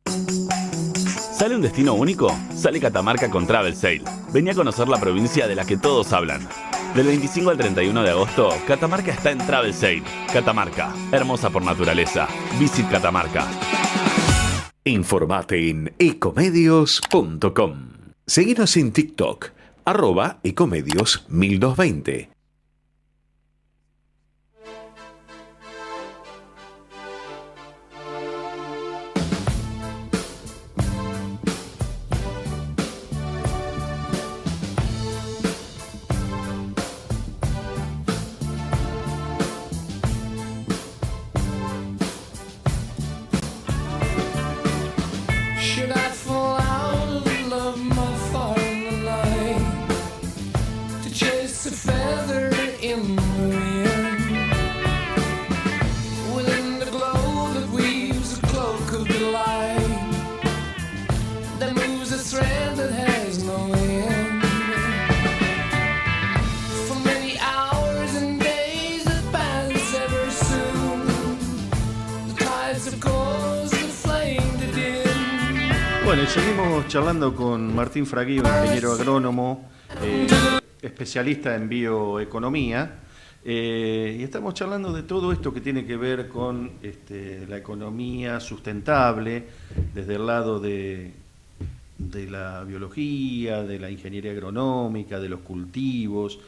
¿Sale un destino único? Sale Catamarca con Travel Sale. Vení a conocer la provincia de la que todos hablan. Del 25 al 31 de agosto, Catamarca está en Travel Sale. Catamarca, hermosa por naturaleza. Visit Catamarca. Informate en ecomedios.com. Seguinos en TikTok, @ecomedios1220. Should I fall out of love more far in the night to chase a feather in the wind? Within the glow that weaves a cloak of delight, that moves a thread that has no end. Bueno, y seguimos charlando con Martín Fraguío, ingeniero agrónomo, especialista en bioeconomía, y estamos charlando de todo esto que tiene que ver con la economía sustentable, desde el lado de la biología, de la ingeniería agronómica, de los cultivos.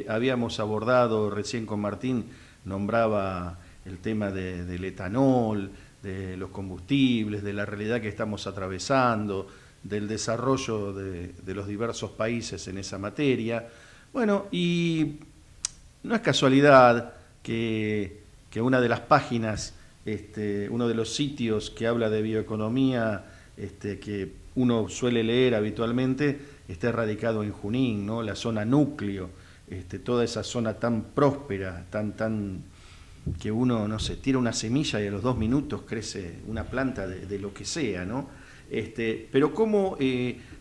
Habíamos abordado recién con Martín, nombraba el tema del etanol, de los combustibles, de la realidad que estamos atravesando, del desarrollo de los diversos países en esa materia. Bueno, y no es casualidad que una de las páginas, uno de los sitios que habla de bioeconomía, que uno suele leer habitualmente, esté radicado en Junín, ¿no? La zona núcleo, toda esa zona tan próspera, tan que uno, no sé, tira una semilla y a los 2 minutos crece una planta de lo que sea, ¿no? Pero cómo,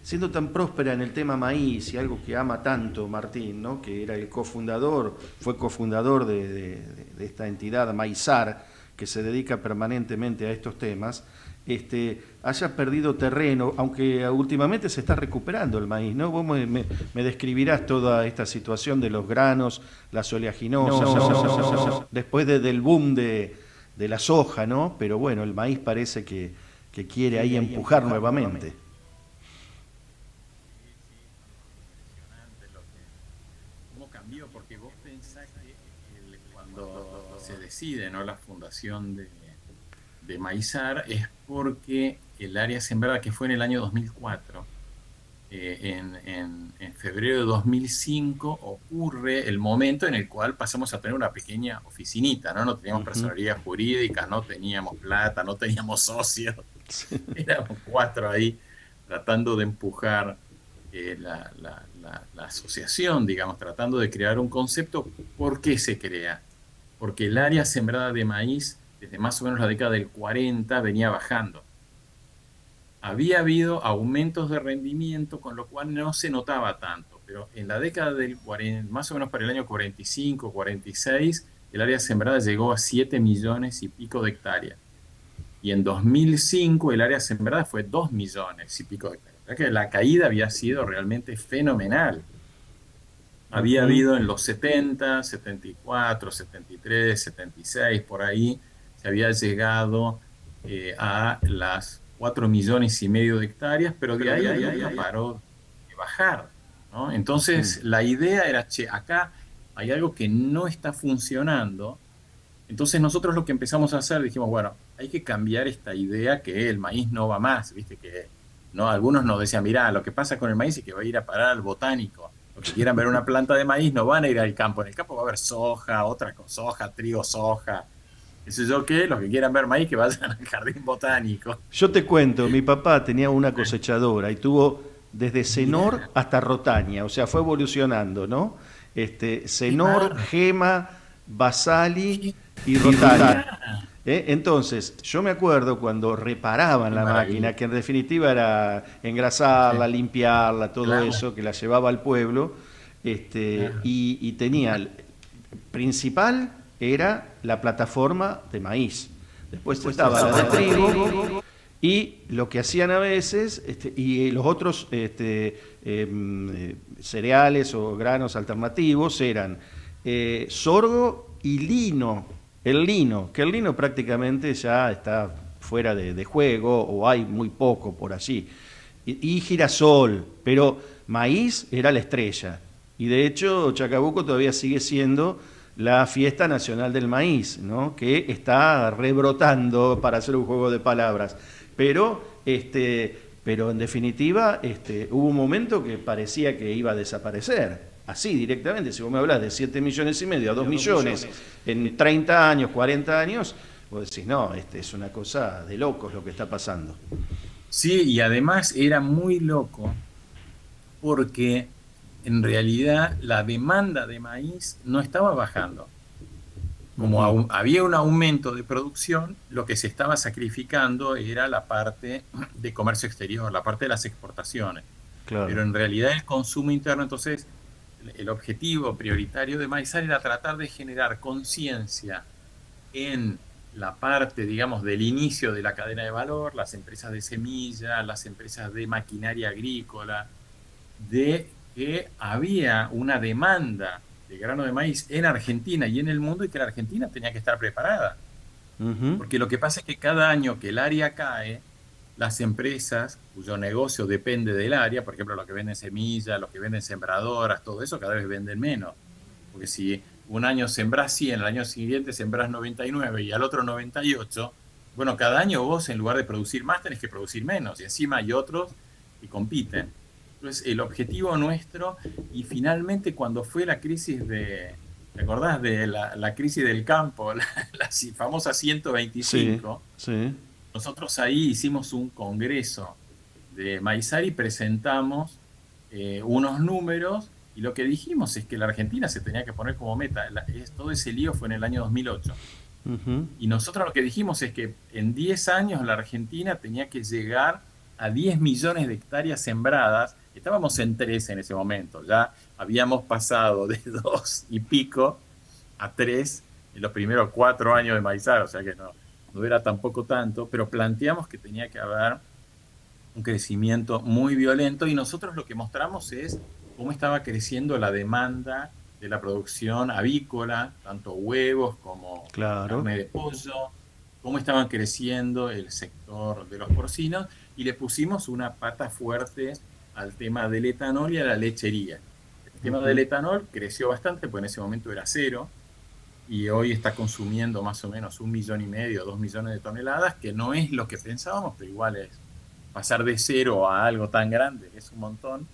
siendo tan próspera en el tema maíz y algo que ama tanto Martín, ¿no? Que era fue cofundador de esta entidad Maizar, que se dedica permanentemente a estos temas, haya perdido terreno, aunque últimamente se está recuperando el maíz, ¿no? Vos me describirás toda esta situación de los granos, las oleaginosas, después del boom de la soja, ¿no? Pero bueno, el maíz parece que quiere ahí empujar nuevamente. ¿Cómo cambió? Porque vos pensás que cuando se decide, ¿no?, la fundación de Maizar, es porque el área sembrada, que fue en el año 2004, en febrero de 2005 ocurre el momento en el cual pasamos a tener una pequeña oficinita, ¿no? No teníamos personalidad jurídica, no teníamos plata, no teníamos socios. Éramos 4 ahí tratando de empujar la asociación, digamos, tratando de crear un concepto. ¿Por qué se crea? Porque el área sembrada de maíz, desde más o menos la década del 40, venía bajando. Había habido aumentos de rendimiento, con lo cual no se notaba tanto, pero en la década del 40, más o menos para el año 45, 46, el área sembrada llegó a 7 millones y pico de hectáreas. Y en 2005 el área sembrada fue 2 millones y pico de hectáreas. O sea que la caída había sido realmente fenomenal. Había habido en los 70, 74, 73, 76, por ahí, se había llegado a las 4 millones y medio de hectáreas, pero de ahí no paró de bajar, ¿no? Entonces la idea era, acá hay algo que no está funcionando. Entonces nosotros lo que empezamos a hacer, dijimos, bueno, hay que cambiar esta idea que el maíz no va más, ¿viste? Que no, algunos nos decían, mirá, lo que pasa con el maíz es que va a ir a parar al botánico. Los que quieran ver una planta de maíz no van a ir al campo. En el campo va a haber soja, otra cosa, soja, trigo, soja. Qué sé yo qué, los que quieran ver maíz que vayan al jardín botánico. Yo te cuento, mi papá tenía una cosechadora y tuvo desde Cenor hasta Rotaña, o sea, fue evolucionando, ¿no? Cenor, Gema, Basali y Rotaña. Entonces, yo me acuerdo cuando reparaban la máquina, que en definitiva era engrasarla, limpiarla, todo eso, que la llevaba al pueblo, y tenía, el principal era la plataforma de maíz. Después estaba la de trigo, y lo que hacían a veces, y los otros cereales o granos alternativos eran sorgo y lino. El lino prácticamente ya está fuera de juego, o hay muy poco por allí. Y girasol, pero maíz era la estrella. Y de hecho Chacabuco todavía sigue siendo la fiesta nacional del maíz, ¿no? Que está rebrotando, para hacer un juego de palabras. Pero en definitiva hubo un momento que parecía que iba a desaparecer. Así directamente, si vos me hablas de 7 millones y medio a 2 millones en 30 años, 40 años, vos decís, no, es una cosa de locos lo que está pasando. Sí, y además era muy loco porque en realidad la demanda de maíz no estaba bajando. Como había un aumento de producción, lo que se estaba sacrificando era la parte de comercio exterior, la parte de las exportaciones. Claro. Pero en realidad el consumo interno, entonces, el objetivo prioritario de Maizar era tratar de generar conciencia en la parte, digamos, del inicio de la cadena de valor, las empresas de semilla, las empresas de maquinaria agrícola, de que había una demanda de grano de maíz en Argentina y en el mundo y que la Argentina tenía que estar preparada. Ujú. Porque lo que pasa es que cada año que el área cae, las empresas cuyo negocio depende del área, por ejemplo, los que venden semillas, los que venden sembradoras, todo eso cada vez venden menos. Porque si un año sembrás 100, el año siguiente sembrás 99 y al otro 98, bueno, cada año vos en lugar de producir más tenés que producir menos y encima hay otros que compiten. Entonces, el objetivo nuestro, y finalmente cuando fue la crisis ¿te acordás de la crisis del campo, la famosa Sí, 125? sí. Nosotros ahí hicimos un congreso de Maizar y presentamos unos números y lo que dijimos es que la Argentina se tenía que poner como meta. Todo ese lío fue en el año 2008. Ujú. Y nosotros lo que dijimos es que en 10 años la Argentina tenía que llegar a 10 millones de hectáreas sembradas. Estábamos en 3 en ese momento. Ya habíamos pasado de 2 y pico a 3 en los primeros 4 años de Maizar. O sea que no era tampoco tanto, pero planteamos que tenía que haber un crecimiento muy violento y nosotros lo que mostramos es cómo estaba creciendo la demanda de la producción avícola, tanto huevos como Claro. carne de pollo, cómo estaban creciendo el sector de los porcinos y le pusimos una pata fuerte al tema del etanol y a la lechería. El tema del etanol creció bastante, pues en ese momento era cero, y hoy está consumiendo más o menos 1,5 millones, 2 millones de toneladas, que no es lo que pensábamos, pero igual es pasar de cero a algo tan grande, es un montón.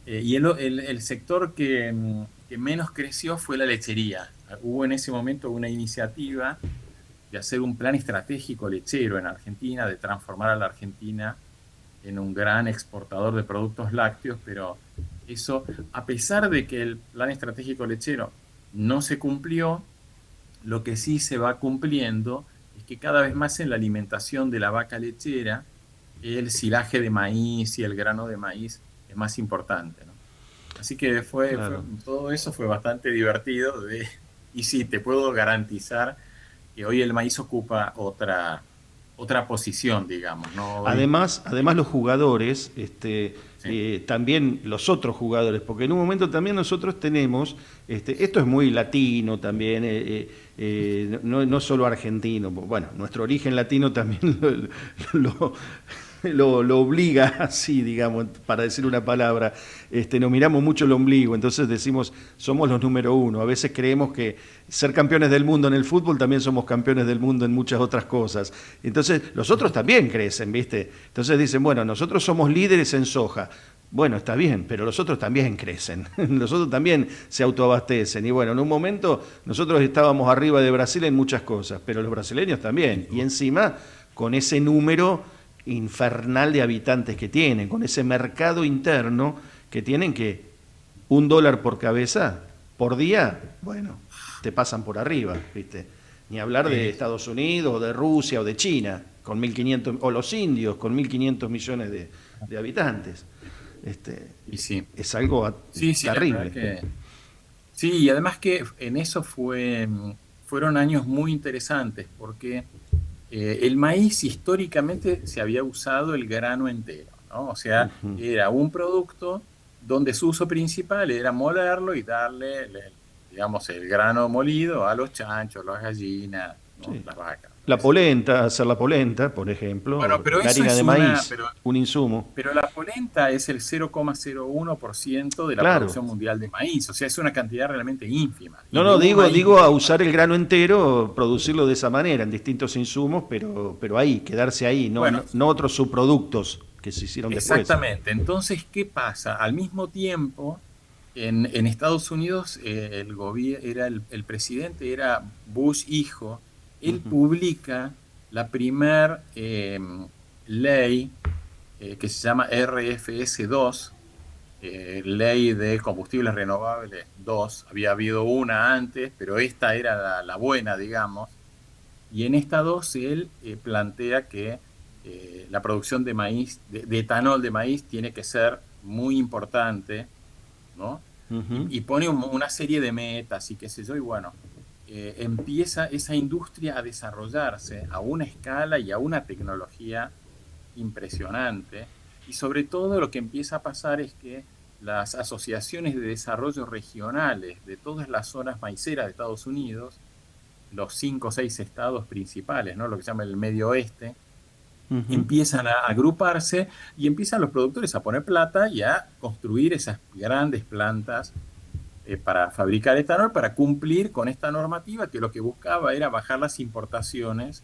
Y el sector que menos creció fue la lechería. Hubo en ese momento una iniciativa de hacer un plan estratégico lechero en Argentina, de transformar a la Argentina en un gran exportador de productos lácteos, pero eso, a pesar de que el plan estratégico lechero no se cumplió, lo que sí se va cumpliendo es que cada vez más en la alimentación de la vaca lechera, el silaje de maíz y el grano de maíz es más importante, ¿no? Así que Claro. todo eso fue bastante divertido. Y sí, te puedo garantizar que hoy el maíz ocupa otra posición, digamos, ¿no? Hoy, Además los jugadores, sí, también los otros jugadores, porque en un momento también nosotros tenemos, esto es muy latino también, no solo argentino, bueno, nuestro origen latino también lo, lo obliga así, digamos, para decir una palabra, nos miramos mucho el ombligo, entonces decimos, somos los número uno, a veces creemos que ser campeones del mundo en el fútbol también somos campeones del mundo en muchas otras cosas, entonces los otros también crecen, ¿viste? Entonces dicen, bueno, nosotros somos líderes en soja, bueno, está bien, pero los otros también crecen, los otros también se autoabastecen. Y bueno, en un momento nosotros estábamos arriba de Brasil en muchas cosas, pero los brasileños también. Y encima, con ese número infernal de habitantes que tienen, con ese mercado interno que tienen que $1 por cabeza por día, bueno, te pasan por arriba, ¿viste? Ni hablar de Estados Unidos, o de Rusia, o de China, con 1.500, o los indios, con 1.500 millones de habitantes. y sí. Es algo Sí, la verdad terrible. que sí, y además que en eso fueron años muy interesantes, porque el maíz históricamente se había usado el grano entero, ¿no? O sea, era un producto donde su uso principal era molerlo y darle, digamos, el grano molido a los chanchos, las gallinas, ¿no? Sí. Las vacas. La polenta, hacer la polenta, por ejemplo, Bueno, pero la eso harina es de maíz, un insumo. pero la polenta es el 0,01% de la Claro. producción mundial de maíz, o sea, es una cantidad realmente ínfima. Y No, de un maíz digo a bien usar el grano entero, producirlo de esa manera, en distintos insumos, pero ahí, quedarse ahí, bueno, no otros subproductos que se hicieron después. exactamente. Entonces, ¿qué pasa? Al mismo tiempo, en Estados Unidos, el presidente era Bush hijo. Él publica la primer ley que se llama RFS 2, Ley de Combustibles Renovables 2. Había habido una antes, pero esta era la buena, digamos. Y en esta 2 él plantea que la producción de maíz, de etanol de maíz, tiene que ser muy importante, ¿no? Ujú. Y pone una serie de metas y qué sé yo, y bueno, empieza esa industria a desarrollarse a una escala y a una tecnología impresionante. Y sobre todo lo que empieza a pasar es que las asociaciones de desarrollo regionales de todas las zonas maiceras de Estados Unidos, los 5 o 6 estados principales, ¿no? Lo que se llama el Medio Oeste, empiezan a agruparse y empiezan los productores a poner plata y a construir esas grandes plantas para fabricar etanol, para cumplir con esta normativa que lo que buscaba era bajar las importaciones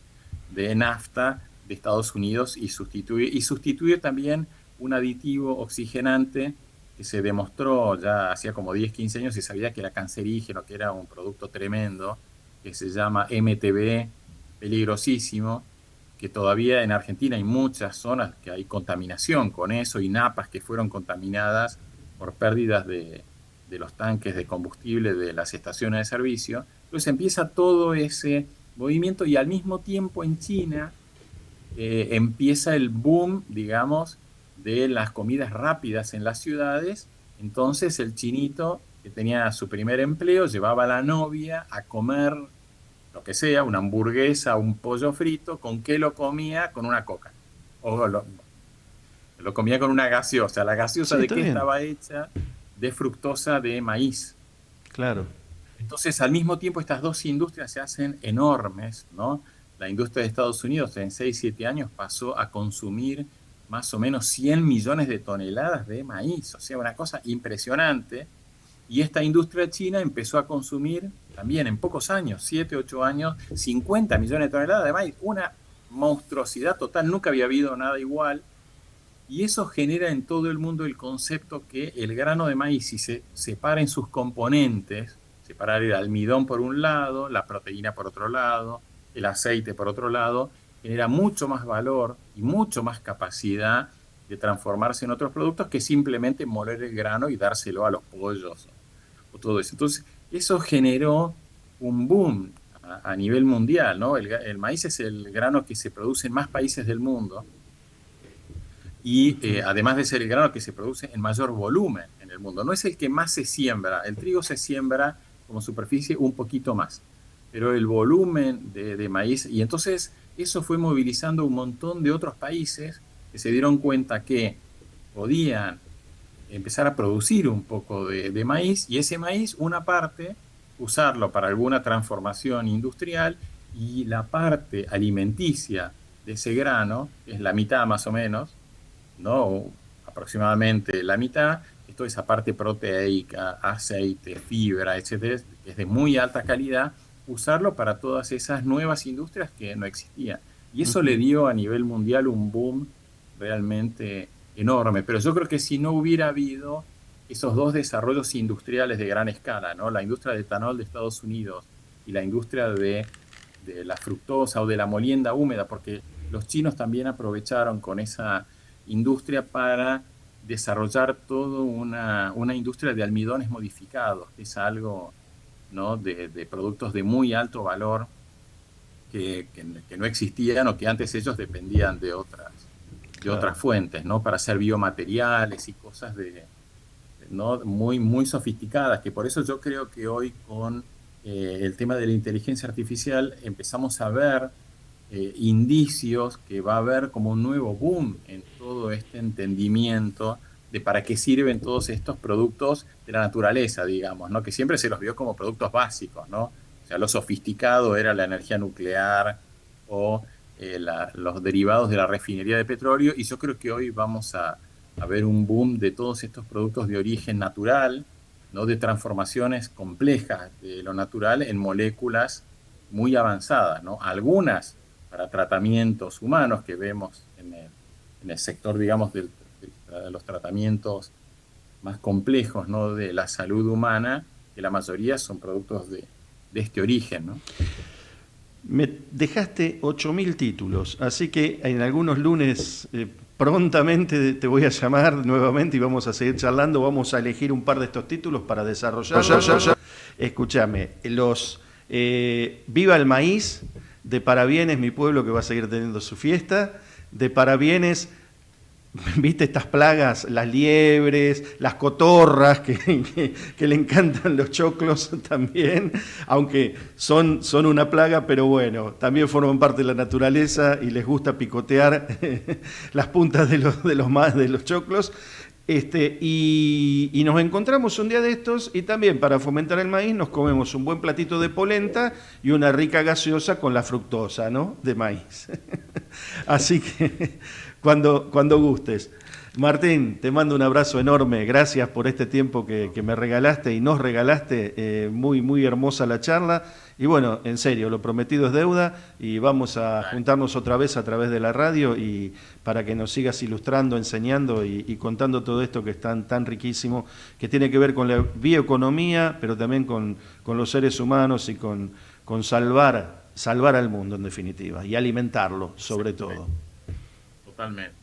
de nafta de Estados Unidos y sustituye también un aditivo oxigenante que se demostró ya hacía como 10, 15 años, se sabía que era cancerígeno, que era un producto tremendo, que se llama MTBE, peligrosísimo, que todavía en Argentina hay muchas zonas que hay contaminación con eso y napas que fueron contaminadas por pérdidas de los tanques de combustible de las estaciones de servicio. Entonces empieza todo ese movimiento y al mismo tiempo en China empieza el boom, digamos, de las comidas rápidas en las ciudades. Entonces el chinito que tenía su primer empleo llevaba a la novia a comer lo que sea, una hamburguesa, un pollo frito. ¿Con qué lo comía? Con una coca. O lo comía con una gaseosa. ¿La gaseosa Sí, de está qué bien. estaba hecha? De fructosa de maíz. Claro. Entonces, al mismo tiempo, estas dos industrias se hacen enormes, ¿no? La industria de Estados Unidos en 6, 7 años pasó a consumir más o menos 100 millones de toneladas de maíz, o sea, una cosa impresionante. Y esta industria china empezó a consumir también en pocos años, 7, 8 años, 50 millones de toneladas de maíz, una monstruosidad total, nunca había habido nada igual. Y eso genera en todo el mundo el concepto que el grano de maíz, si se separa en sus componentes, separar el almidón por un lado, la proteína por otro lado, el aceite por otro lado, genera mucho más valor y mucho más capacidad de transformarse en otros productos que simplemente moler el grano y dárselo a los pollos o todo eso. Entonces, eso generó un boom a nivel mundial, ¿no? El maíz es el grano que se produce en más países del mundo y además de ser el grano que se produce en mayor volumen en el mundo. No es el que más se siembra, el trigo se siembra como superficie un poquito más, pero el volumen de maíz, y entonces eso fue movilizando un montón de otros países que se dieron cuenta que podían empezar a producir un poco de maíz, y ese maíz, una parte, usarlo para alguna transformación industrial, y la parte alimenticia de ese grano, que es la mitad más o menos, ¿no? Aproximadamente la mitad, toda esa parte proteica, aceite, fibra, etcétera, que es de muy alta calidad, usarlo para todas esas nuevas industrias que no existían. Y eso le dio a nivel mundial un boom realmente enorme. Pero yo creo que si no hubiera habido esos dos desarrollos industriales de gran escala, ¿no? La industria de etanol de Estados Unidos y la industria de la fructosa o de la molienda húmeda, porque los chinos también aprovecharon con esa industria para desarrollar toda una industria de almidones modificados, que es algo, ¿no? de productos de muy alto valor que no existían o que antes ellos dependían de otras fuentes, ¿no? Para hacer biomateriales y cosas ¿no? muy, muy sofisticadas, que por eso yo creo que hoy con el tema de la inteligencia artificial empezamos a ver indicios que va a haber como un nuevo boom en todo este entendimiento de para qué sirven todos estos productos de la naturaleza, digamos, ¿no? Que siempre se los vio como productos básicos, ¿no? O sea, lo sofisticado era la energía nuclear o los derivados de la refinería de petróleo, y yo creo que hoy vamos a ver un boom de todos estos productos de origen natural, ¿no? De transformaciones complejas de lo natural en moléculas muy avanzadas, ¿no? Algunas para tratamientos humanos que vemos en el sector, digamos, de los tratamientos más complejos, ¿no? De la salud humana, que la mayoría son productos de este origen, ¿no? Me dejaste 8.000 títulos, así que en algunos lunes prontamente te voy a llamar nuevamente y vamos a seguir charlando. Vamos a elegir un par de estos títulos para desarrollarlos. Escúchame, Viva el Maíz, de Parabienes, mi pueblo que va a seguir teniendo su fiesta, de Parabienes, ¿viste estas plagas? Las liebres, las cotorras, que le encantan los choclos también, aunque son una plaga, pero bueno, también forman parte de la naturaleza y les gusta picotear las puntas de los choclos. Y nos encontramos un día de estos y también para fomentar el maíz nos comemos un buen platito de polenta y una rica gaseosa con la fructosa, ¿no?, de maíz. Así que cuando gustes. Martín, te mando un abrazo enorme, gracias por este tiempo que me regalaste y nos regalaste, muy, muy hermosa la charla. Y bueno, en serio, lo prometido es deuda y vamos a juntarnos otra vez a través de la radio y para que nos sigas ilustrando, enseñando y contando todo esto que es tan riquísimo, que tiene que ver con la bioeconomía, pero también con los seres humanos y con salvar al mundo en definitiva y alimentarlo sobre todo. Totalmente.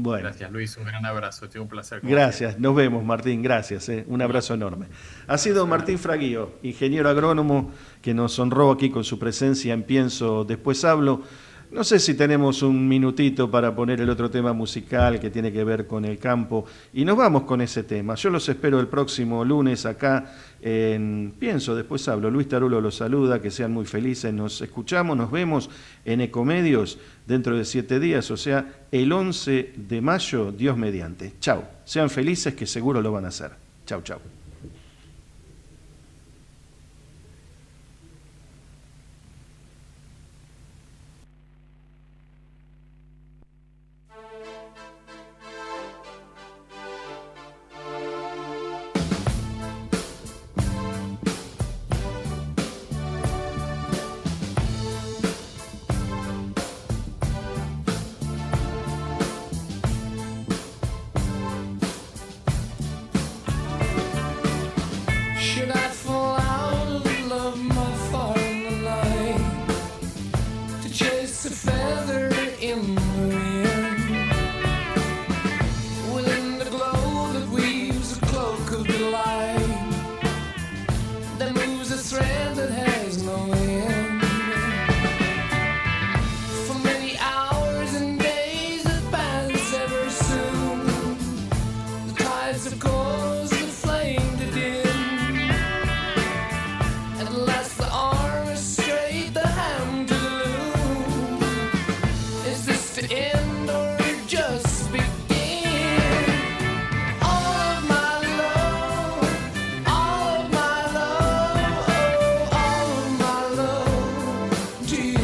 Bueno. Gracias, Luis, un gran abrazo, un placer. Gracias, nos vemos, Martín, gracias, un abrazo enorme. Ha sido Martín Fraguío, ingeniero agrónomo, que nos honró aquí con su presencia en Pienso, Después Hablo. No sé si tenemos un minutito para poner el otro tema musical que tiene que ver con el campo y nos vamos con ese tema. Yo los espero el próximo lunes acá en Pienso, Después Hablo. Luis Tarulo los saluda, que sean muy felices. Nos escuchamos, nos vemos en Ecomedios dentro de 7 días, o sea, el 11 de mayo, Dios mediante. Chau, sean felices que seguro lo van a hacer. Chau, chau. Should I fall out of love my far in the night to chase a feather in the wind, within the glow that weaves a cloak of delight, that moves a thread that has no end, for many hours and days that pass ever soon, the tides of course the flame to dim. At last the arm is straight, the hand to the loom. Is this to end or just begin? All of my love, all of my love, oh, all of my love to you.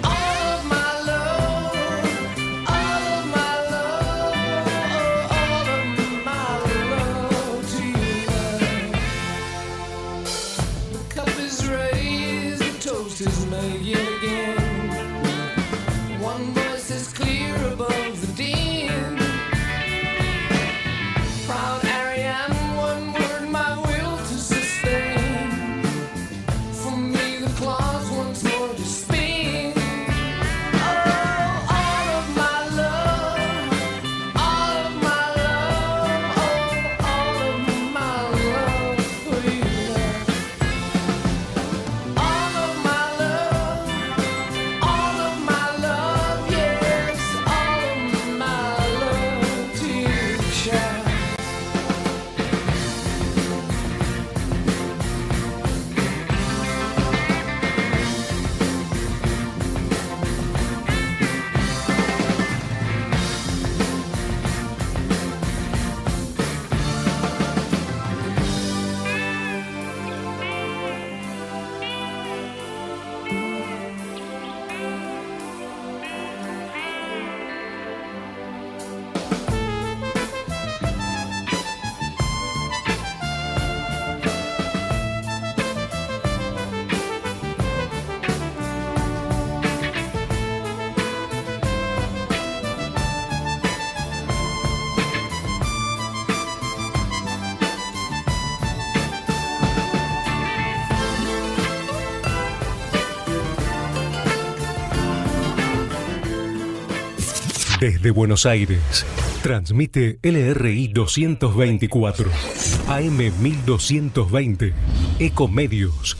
All of my love, all of my love, oh, all of my love to you. The cup is raised, the toast is made yet again. One voice is clear above the din. Proud Ariane, one word my will to sustain. For me the claws once more to spin. Oh, all of my love, all of my love, oh, all of my love for you. All of my love, yes, all of my love to you, child. Desde Buenos Aires, transmite LRI 224, AM 1220, Ecomedios.